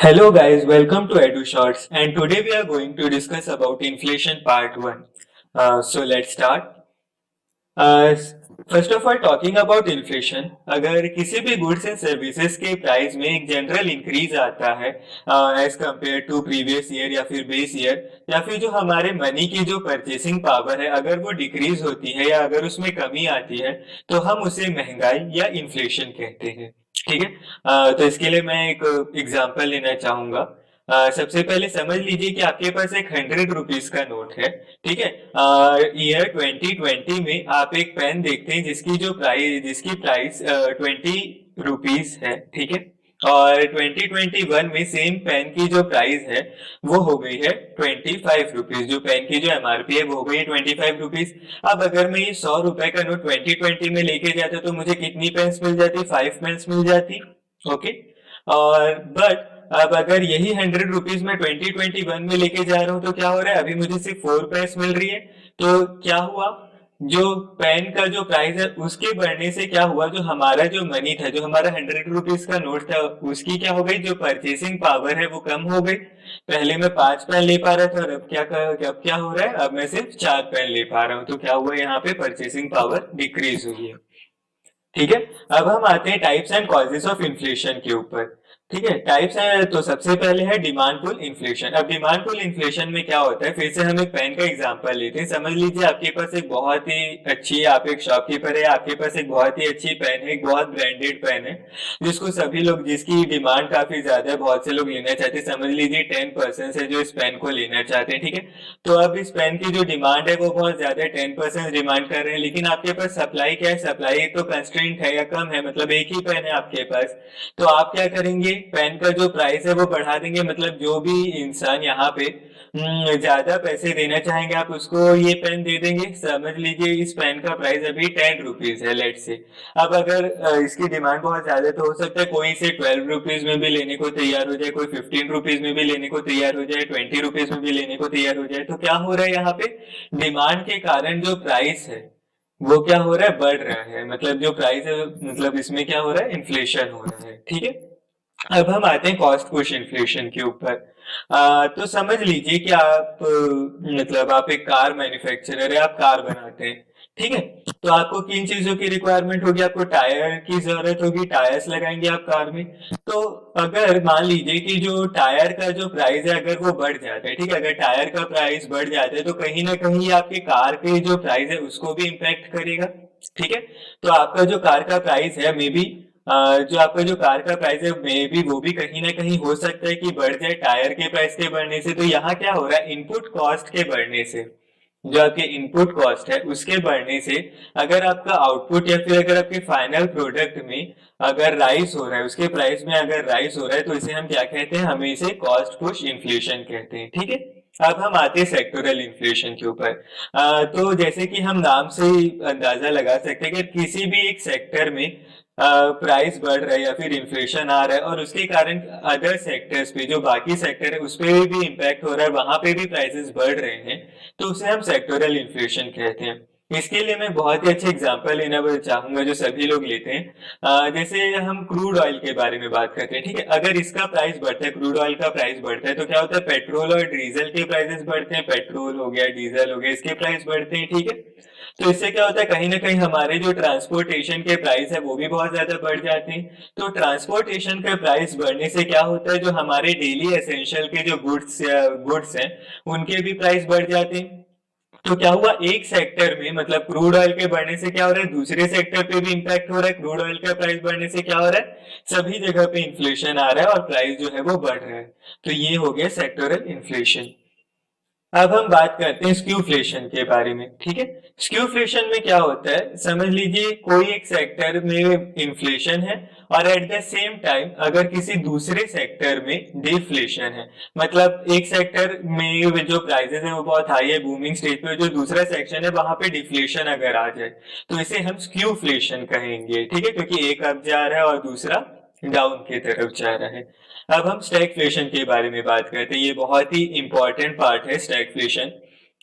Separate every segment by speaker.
Speaker 1: Hello guys, welcome to Edu Shorts and today we are going to discuss about inflation part 1. So let's start. First of all talking about inflation, अगर किसी भी goods and services के price में एक general increase आता है as compare to previous year या फिर बेस ईयर या फिर जो हमारे मनी की जो परचेसिंग पावर है अगर वो डिक्रीज होती है या अगर उसमें कमी आती है तो हम उसे महंगाई या इन्फ्लेशन कहते हैं। ठीक है। तो इसके लिए मैं एक एग्जांपल लेना चाहूंगा। सबसे पहले समझ लीजिए कि आपके पास एक 100 रुपीज का नोट है। ठीक है। ईयर 2020 में आप एक पेन देखते हैं जिसकी प्राइस 20 रुपीज है। ठीक है। और 2021 में सेम पेन की जो प्राइस है वो हो गई है 25 रुपीज। जो पेन की जो एमआरपी है वो हो गई है 25 रुपीज। अब अगर मैं ये 100 रुपए का नोट 2020 में लेके जाता तो मुझे कितनी पेन्स मिल जाती? 5 पेन्स मिल जाती। ओके। और बट अब अगर यही 100 रुपीज में 2021 में लेके जा रहा हूँ तो क्या हो रहा है? अभी मुझे सिर्फ 4 पेन्स मिल रही है। तो क्या हुआ? जो पेन का जो प्राइस है उसके बढ़ने से क्या हुआ? जो हमारा जो मनी था, जो हमारा 100 रुपीज का नोट था, उसकी क्या हो गई? जो परचेसिंग पावर है वो कम हो गई। पहले मैं 5 पेन ले पा रहा था और अब क्या हो रहा है? अब मैं सिर्फ 4 पेन ले पा रहा हूँ। तो क्या हुआ? यहाँ पे परचेसिंग पावर डिक्रीज हुई है। ठीक है। अब हम आते हैं types and causes of inflation के ऊपर। ठीक है। टाइप्स है तो सबसे पहले है डिमांड पुल इन्फ्लेशन। अब डिमांड पुल इन्फ्लेशन में क्या होता है? फिर से हम एक पेन का एग्जांपल लेते हैं। समझ लीजिए आपके पास एक बहुत ही अच्छी, आप एक शॉपकीपर है, आपके पास एक बहुत ही अच्छी पेन है, एक बहुत ब्रांडेड पेन है जिसको सभी लोग, जिसकी डिमांड काफी ज्यादा है, बहुत से लोग लेना चाहते हैं। समझ लीजिए 10% है जो इस पेन को लेना चाहते हैं। ठीक है। तो अब इस पेन की जो डिमांड है वो बहुत ज्यादा है, 10% डिमांड कर रहे हैं, लेकिन आपके पास सप्लाई क्या है? सप्लाई तो कंस्ट्रेंट है या कम है, मतलब एक ही पेन है आपके पास। तो आप क्या करेंगे? पेन का जो प्राइस है वो बढ़ा देंगे। मतलब जो भी इंसान यहाँ पे ज्यादा पैसे देना चाहेंगे आप उसको ये पेन दे देंगे। समझ लीजिए इस पेन का प्राइस अभी 10 रुपीज है, लेट से। अब अगर इसकी डिमांड बहुत ज्यादा, तो हो सकता है कोई इसे 12 रुपीज में भी लेने को तैयार हो जाए, कोई 15 रुपीज में भी लेने को तैयार हो जाए, 20 रुपीज में भी लेने को तैयार हो जाए। तो क्या हो रहा है यहाँ पे? डिमांड के कारण जो प्राइस है वो क्या हो रहा है? बढ़ रहा है। मतलब जो प्राइस है, मतलब इसमें क्या हो रहा है? इन्फ्लेशन हो रहा है। ठीक है। अब हम आते हैं कॉस्ट पुश इन्फ्लेशन के ऊपर। तो समझ लीजिए कि आप मतलब आप एक कार मैन्युफैक्चरर है, आप कार बनाते हैं। ठीक है। तो आपको किन चीजों की रिक्वायरमेंट होगी? आपको टायर की जरूरत होगी, टायर्स लगाएंगे आप कार में। तो अगर मान लीजिए कि जो टायर का जो प्राइस है अगर वो बढ़ जाता है, ठीक है, अगर टायर का प्राइस बढ़ जाता है तो कहीं ना कहीं आपके कार के जो प्राइस है उसको भी इम्पैक्ट करेगा। ठीक है। तो आपका जो कार का प्राइस है मे बी, जो आपका जो कार का प्राइस है मे बी वो भी कहीं ना कहीं हो सकता है कि बढ़ जाए टायर के प्राइस के बढ़ने से। तो यहाँ क्या हो रहा है? इनपुट कॉस्ट के बढ़ने से, जो आपके इनपुट कॉस्ट है उसके बढ़ने से अगर आपका आउटपुट या फिर अगर आपके फाइनल प्रोडक्ट में अगर राइस हो रहा है, उसके प्राइस में अगर राइस हो रहा है, तो इसे हम क्या कहते हैं? हमें इसे कॉस्ट पुश इन्फ्लेशन कहते हैं। ठीक है। अब हम आते हैं सेक्टोरल इन्फ्लेशन के ऊपर। तो जैसे कि हम नाम से ही अंदाजा लगा सकते हैं कि किसी भी एक सेक्टर में प्राइस बढ़ रहा है या फिर इन्फ्लेशन आ रहा है और उसके कारण अदर सेक्टर्स पे, जो बाकी सेक्टर है उस पे भी इम्पैक्ट हो रहा है, वहां पे भी प्राइसेस बढ़ रहे हैं, तो उसे हम सेक्टोरल इन्फ्लेशन कहते हैं। इसके लिए मैं बहुत ही अच्छे एग्जांपल लेना चाहूंगा जो सभी लोग लेते हैं। जैसे हम क्रूड ऑयल के बारे में बात करते हैं। ठीक है। अगर इसका प्राइस बढ़ता है, क्रूड ऑयल का प्राइस बढ़ता है, तो क्या होता है? पेट्रोल और डीजल के प्राइसेस बढ़ते हैं। पेट्रोल हो गया, डीजल हो गया, इसके प्राइस बढ़ते हैं। ठीक है। तो इससे क्या होता है? कहीं ना कहीं हमारे जो ट्रांसपोर्टेशन के प्राइस है वो भी बहुत ज्यादा बढ़ जाते हैं। तो ट्रांसपोर्टेशन के प्राइस बढ़ने से क्या होता है? जो हमारे डेली एसेंशियल के जो गुड्स हैं उनके भी प्राइस बढ़ जाते हैं। तो क्या हुआ? एक सेक्टर में, मतलब क्रूड ऑयल के बढ़ने से क्या हो रहा है? दूसरे सेक्टर पे भी इंपैक्ट हो रहा है। क्रूड ऑयल का प्राइस बढ़ने से क्या हो रहा है? सभी जगह पे इन्फ्लेशन आ रहा है और प्राइस जो है वो बढ़ रहा है। तो ये हो गया सेक्टोरल इन्फ्लेशन। अब हम बात करते हैं स्क्यूफ्लेशन के बारे में। ठीक है। स्क्यूफ्लेशन में क्या होता है? समझ लीजिए कोई एक सेक्टर में इन्फ्लेशन है और एट द सेम टाइम अगर किसी दूसरे सेक्टर में डिफ्लेशन है, मतलब एक सेक्टर में जो प्राइसेस है वो बहुत हाई है, बूमिंग स्टेज पे, जो दूसरा सेक्शन है वहां पे डिफ्लेशन अगर आ जाए तो इसे हम स्क्यूफ्लेशन कहेंगे। ठीक है। क्योंकि एक अप जा रहा है और दूसरा डाउन की तरफ जा रहा है। अब हम स्टैगफ्लेशन के बारे में बात करते हैं। ये बहुत ही इंपॉर्टेंट पार्ट है स्टैगफ्लेशन।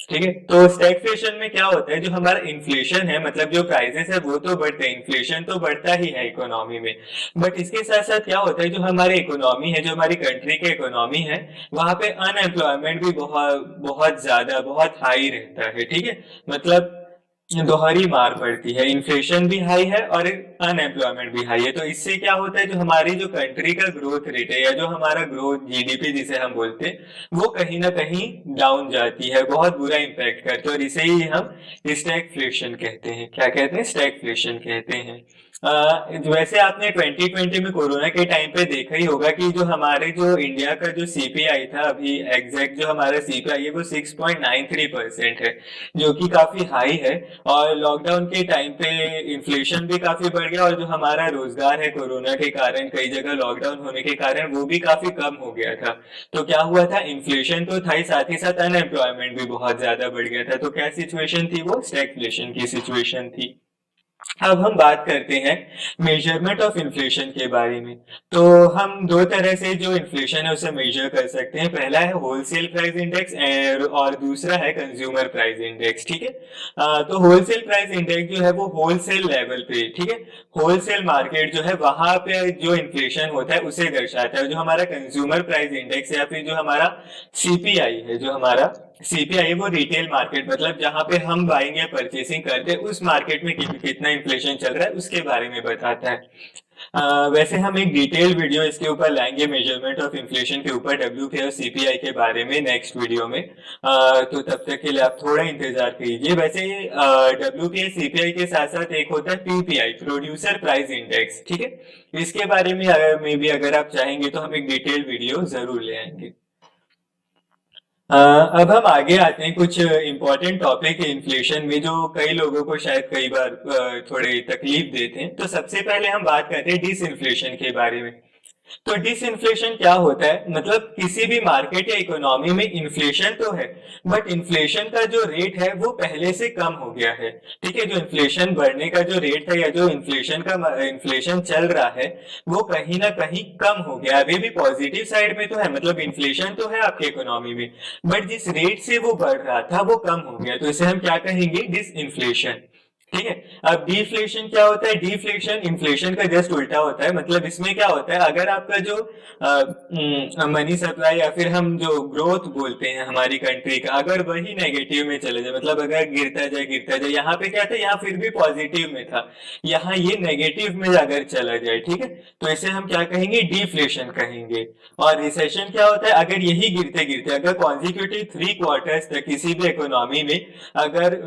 Speaker 1: ठीक है। तो स्टैगफ्लेशन में क्या होता है, जो हमारा इन्फ्लेशन है, मतलब जो प्राइसेस है वो तो बढ़ते हैं, इन्फ्लेशन तो बढ़ता ही है इकोनॉमी में, बट इसके साथ साथ क्या होता है, जो हमारी इकोनॉमी है, जो हमारी कंट्री की इकोनॉमी है, वहां पे अनएम्प्लॉयमेंट भी बहुत बहुत ज्यादा, बहुत हाई रहता है। ठीक है, मतलब दोहरी मार पड़ती है, इन्फ्लेशन भी हाई है और अनएम्प्लॉयमेंट भी हाई है। तो इससे क्या होता है, जो हमारी जो कंट्री का ग्रोथ रेट है, या जो हमारा ग्रोथ जीडीपी जिसे हम बोलते हैं, वो कहीं ना कहीं डाउन जाती है, बहुत बुरा इम्पैक्ट करते हैं, और इसे ही हम स्टैगफ्लेशन कहते हैं। क्या कहते हैं? स्टैगफ्लेशन कहते हैं। वैसे आपने 2020 में कोरोना के टाइम पे देखा ही होगा कि जो हमारे जो इंडिया का जो सीपीआई था, अभी एग्जैक्ट जो हमारा सीपीआई है वो 6.93% है, जो कि काफी हाई है। और लॉकडाउन के टाइम पे इन्फ्लेशन भी काफी बढ़ गया, और जो हमारा रोजगार है कोरोना के कारण, कई जगह लॉकडाउन होने के कारण वो भी काफी कम हो गया था। तो क्या हुआ था, इन्फ्लेशन तो था ही, साथ ही साथ अनएम्प्लॉयमेंट भी बहुत ज्यादा बढ़ गया था। तो क्या सिचुएशन थी, वो स्टैगफ्लेशन की सिचुएशन थी। अब हम बात करते हैं मेजरमेंट ऑफ इन्फ्लेशन के बारे में। तो हम दो तरह से जो इन्फ्लेशन है उसे मेजर कर सकते हैं। पहला है होलसेल प्राइस इंडेक्स और दूसरा है कंज्यूमर प्राइस इंडेक्स। ठीक है, तो होलसेल प्राइस इंडेक्स जो है वो होलसेल लेवल पे, ठीक है, होलसेल मार्केट जो है वहां पे जो इन्फ्लेशन होता है उसे दर्शाता है। जो हमारा कंज्यूमर प्राइस इंडेक्स है, या फिर जो हमारा सीपीआई है, जो हमारा सीपीआई, वो रिटेल मार्केट, मतलब जहां पे हम बाइंग या परचेसिंग करते हैं उस मार्केट में कितना इन्फ्लेशन चल रहा है उसके बारे में बताता है। वैसे हम एक डिटेल वीडियो इसके ऊपर लाएंगे, मेजरमेंट ऑफ इन्फ्लेशन के ऊपर, डब्ल्यूपीआई और सीपीआई के बारे में, नेक्स्ट वीडियो में। तो तब तक के लिए आप थोड़ा इंतजार कीजिए। वैसे डब्ल्यूपीआई सीपीआई के साथ साथ एक होता है पीपीआई, प्रोड्यूसर प्राइस इंडेक्स। ठीक है, इसके बारे में भी अगर आप चाहेंगे तो हम एक डिटेल वीडियो जरूर ले आएंगे। अब हम आगे आते हैं कुछ इम्पोर्टेंट टॉपिक है इन्फ्लेशन में, जो कई लोगों को शायद कई बार थोड़े तकलीफ देते हैं। तो सबसे पहले हम बात करते हैं डिसइन्फ्लेशन के बारे में। तो डिसइंफ्लेशन क्या होता है, मतलब किसी भी मार्केट या इकोनॉमी में इन्फ्लेशन तो है, बट इन्फ्लेशन का जो रेट है वो पहले से कम हो गया है। ठीक है, जो इन्फ्लेशन बढ़ने का जो रेट था, या जो इन्फ्लेशन चल रहा है, वो कहीं ना कहीं कम हो गया। अभी भी पॉजिटिव साइड में तो है, मतलब इन्फ्लेशन तो है आपकी इकोनॉमी में, बट जिस रेट से वो बढ़ रहा था वो कम हो गया। तो इसे हम क्या कहेंगे, डिसइंफ्लेशन। ठीक है, अब डिफ्लेशन क्या होता है, डिफ्लेशन इन्फ्लेशन का जस्ट उल्टा होता है। मतलब इसमें क्या होता है, अगर आपका जो मनी सप्लाई, या फिर हम जो ग्रोथ बोलते हैं हमारी कंट्री का, अगर वही नेगेटिव में चले जाए, मतलब अगर गिरता जाए गिरता जाए, यहाँ पे क्या था, यहाँ फिर भी पॉजिटिव में था, यहाँ ये नेगेटिव में अगर चला जाए, ठीक है, तो इसे हम क्या कहेंगे, डिफ्लेशन कहेंगे। और रिसेशन क्या होता है, अगर यही गिरते गिरते, अगर कॉन्जिक्यूटिव 3 क्वार्टर्स तक किसी भी इकोनॉमी में अगर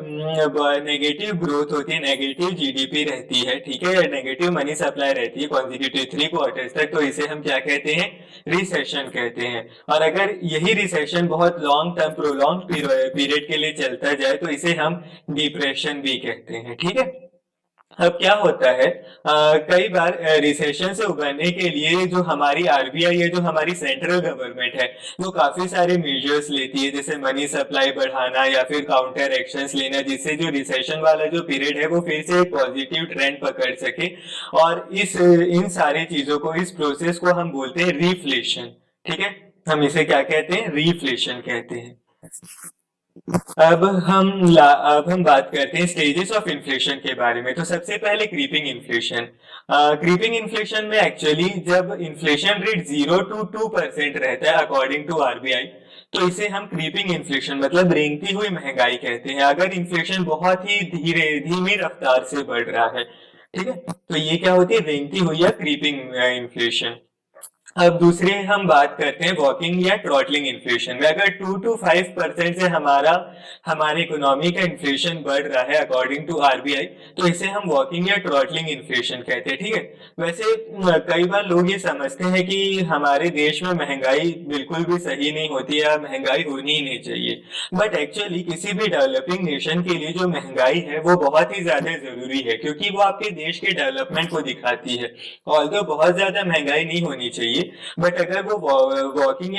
Speaker 1: नेगेटिव ग्रोथ होती है, नेगेटिव जीडीपी रहती है, ठीक है, नेगेटिव मनी सप्लाई रहती है कॉन्जिक्यूटिव 3 क्वार्टर्स तक, तो इसे हम क्या कहते हैं, रिसेशन कहते हैं। और अगर यही रिसेशन बहुत लॉन्ग टर्म, प्रोलॉन्ग पीरियड के लिए चलता जाए, तो इसे हम डिप्रेशन भी कहते हैं। ठीक है, अब क्या होता है, कई बार रिसेशन से उबरने के लिए जो हमारी आरबीआई है, जो हमारी सेंट्रल गवर्नमेंट है, वो काफी सारे मेजर्स लेती है, जैसे मनी सप्लाई बढ़ाना या फिर काउंटर एक्शंस लेना, जिससे जो रिसेशन वाला जो पीरियड है वो फिर से एक पॉजिटिव ट्रेंड पकड़ सके। और इन सारी चीजों को, इस प्रोसेस को हम बोलते हैं रिफ्लेशन। ठीक है, हम इसे क्या कहते हैं, रिफ्लेशन कहते हैं। अब हम बात करते हैं स्टेजेस ऑफ इन्फ्लेशन के बारे में। तो सबसे पहले क्रीपिंग इन्फ्लेशन। क्रीपिंग इन्फ्लेशन में एक्चुअली जब इन्फ्लेशन रेट 0 to 2% रहता है अकॉर्डिंग टू आरबीआई, तो इसे हम क्रीपिंग इन्फ्लेशन, मतलब रेंगती हुई महंगाई कहते हैं। अगर इन्फ्लेशन बहुत ही धीमी रफ्तार से बढ़ रहा है, ठीक है, तो ये क्या होती है, रेंगती हुई या क्रीपिंग इन्फ्लेशन। अब दूसरे हम बात करते हैं वॉकिंग या ट्रॉटलिंग इन्फ्लेशन में। अगर 2 to 5% से हमारे इकोनॉमी का इन्फ्लेशन बढ़ रहा है अकॉर्डिंग टू आरबीआई, तो इसे हम वॉकिंग या ट्रॉटलिंग इन्फ्लेशन कहते हैं। ठीक है, वैसे कई बार लोग ये समझते हैं कि हमारे देश में महंगाई बिल्कुल भी सही नहीं होती, या महंगाई होनी ही नहीं चाहिए, बट एक्चुअली किसी भी डेवलपिंग नेशन के लिए जो महंगाई है वो बहुत ही ज्यादा जरूरी है, क्योंकि वो आपके देश के डेवलपमेंट को दिखाती है। ऑल्दो बहुत ज्यादा महंगाई नहीं होनी चाहिए, बट अगर वो वॉकिंग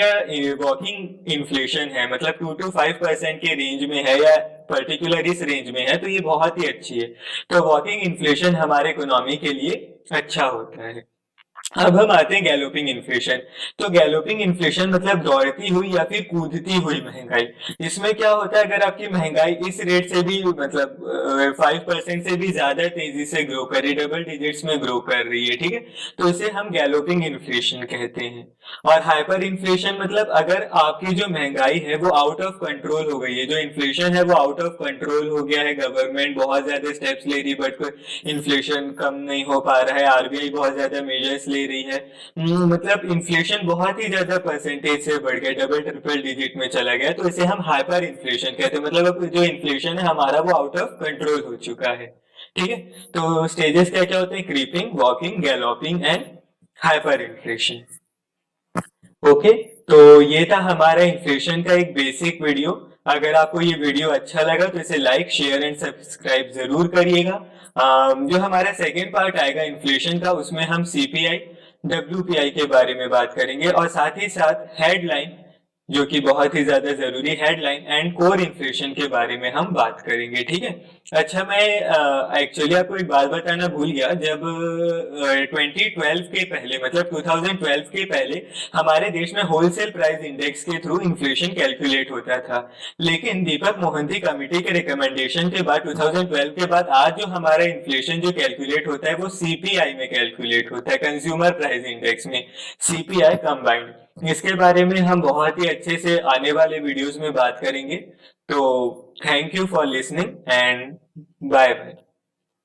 Speaker 1: इन्फ्लेशन है, मतलब 2 to 5% के रेंज में है, या पर्टिकुलर इस रेंज में है, तो ये बहुत ही अच्छी है। तो वॉकिंग इन्फ्लेशन हमारे इकोनॉमी के लिए अच्छा होता है। अब हम आते हैं गैलोपिंग इन्फ्लेशन। तो गैलोपिंग इन्फ्लेशन मतलब दौड़ती हुई या फिर कूदती हुई महंगाई। इसमें क्या होता है, अगर आपकी महंगाई इस रेट से भी मतलब 5% से भी ज्यादा तेजी से ग्रो कर रही, डबल डिजिट्स में ग्रो कर रही है, ठीक है, तो इसे हम गैलोपिंग इन्फ्लेशन कहते हैं। और हाइपर इन्फ्लेशन मतलब अगर आपकी जो महंगाई है वो आउट ऑफ कंट्रोल हो गई है, जो इन्फ्लेशन है वो आउट ऑफ कंट्रोल हो गया है, गवर्नमेंट बहुत ज्यादा स्टेप्स ले रही है बट कोई इन्फ्लेशन कम नहीं हो पा रहा है, आरबीआई बहुत ज्यादा मेजर्स ले रही है, मतलब इन्फ्लेशन बहुत ही ज्यादा परसेंटेज से बढ़ गया, डबल ट्रिपल डिजिट में चला गया, तो इसे हम हाइपर इन्फ्लेशन कहते हैं। मतलब अब जो इन्फ्लेशन है हमारा वो आउट ऑफ कंट्रोल हो चुका है, ठीक है। तो स्टेजेस क्या क्या होते हैं, creeping, walking, galloping and hyper inflation. Okay, तो ये था हमारा इन्फ्लेशन का एक बेसिक वीडियो। अगर आपको ये वीडियो अच्छा लगा तो इसे लाइक, शेयर एंड सब्सक्राइब जरूर करिएगा। जो हमारा सेकेंड पार्ट आएगा इन्फ्लेशन का, उसमें हम सीपीआई, डब्ल्यूपीआई के बारे में बात करेंगे और साथ ही साथ हेडलाइन, जो कि बहुत ही ज्यादा जरूरी, हेडलाइन एंड कोर इन्फ्लेशन के बारे में हम बात करेंगे, ठीक है। अच्छा, मैं एक्चुअली आपको एक बात बताना भूल गया। जब 2012 के पहले, मतलब 2012 के पहले हमारे देश में होलसेल प्राइस इंडेक्स के थ्रू इन्फ्लेशन कैलकुलेट होता था, लेकिन दीपक मोहंती कमेटी के रिकमेंडेशन के बाद 2012 के बाद आज जो हमारा इन्फ्लेशन जो कैलकुलेट होता है वो सीपीआई में कैलकुलेट होता है, कंज्यूमर प्राइस इंडेक्स में, सीपीआई कंबाइंड। इसके बारे में हम बहुत ही अच्छे से आने वाले वीडियोस में बात करेंगे। तो thank you for listening and bye bye.